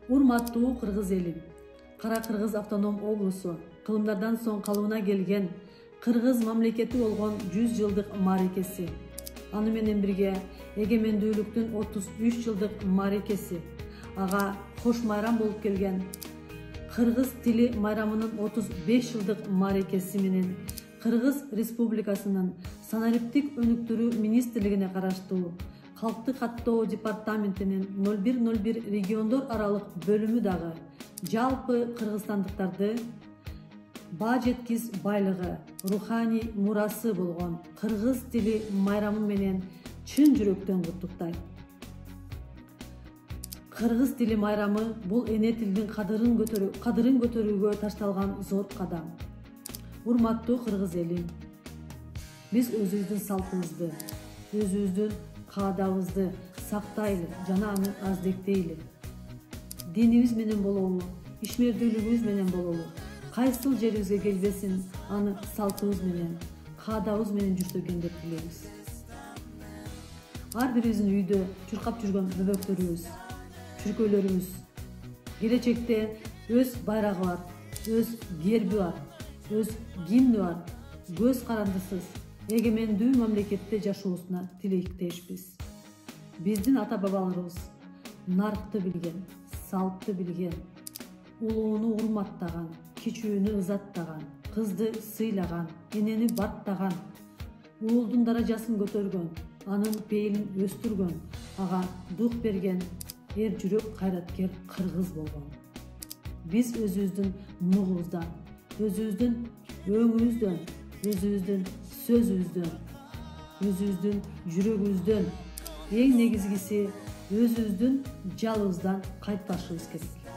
Урматтуу кыргыз эли, Кара Кыргыз автоном облусу кылымдардан соң калыбына келген кыргыз мамлекети болгон 100 жылдык мааракеси. Аны менен бирге эгемендүүлүктүн 33 жылдык мааракеси, ага кош майрам болуп келген кыргыз тили майрамынын 35 жылдык мааракеси менен Кыргыз Республикасынын санариптик өнүктүрүү министрлигине караштуу Калкты каттоо департаментинин 0101 региондор аралык бөлүмү дагы жалпы кыргызстандыктарды баа жеткис байлыгы, руханий мурасы болгон кыргыз тили майрамы менен чын жүрөктөн куттуктайт. Кыргыз тили майрамы бул эне тилдин кадырын көтөрүүгө ташталган зор кадам. Урматтуу кыргыз эли, биз өзүбүздүн салтыбызды, өзүбүздүн каадабызды сактайлы жана аны аздектейли. Динибиз менен бололу, ишмердүүлүгүбүз менен бололу, кайсыл жерибизге келбесин аны салтыбыз менен, каадабыз менен жүрсөк экен деп тилейбиз. Ар бирибиздин үйдө чуркап жүргөн бөбөктөрүбүз, чүркөөлөрүбүз келечекте өз байрагы бар, өз герби бар, өз гимни бар, көз карандысыз эгемендүү мамлекетте жашоосуна тилектешпиз. Биздин ата бабаларыбыз наркты билген, салтты билген, улууну урматтаган, кичүүнү ызаттаган, кызды сыйлаган, энени баттаган, уулдун даражасын көтөргөн, анын пейилин өстүргөн, ага дух берген эр жүрөк кайраткер кыргыз болгон. Биз өзүбүздүн нугубуздан, өзүбүздүн өңүбүздөн, өзүбүздүн сөзүбүздөн, өзүбүздүн жүрөгүбүздөн, эң негизгиси өзүбүздүн жалыбыздан кайтпашыбыз керек.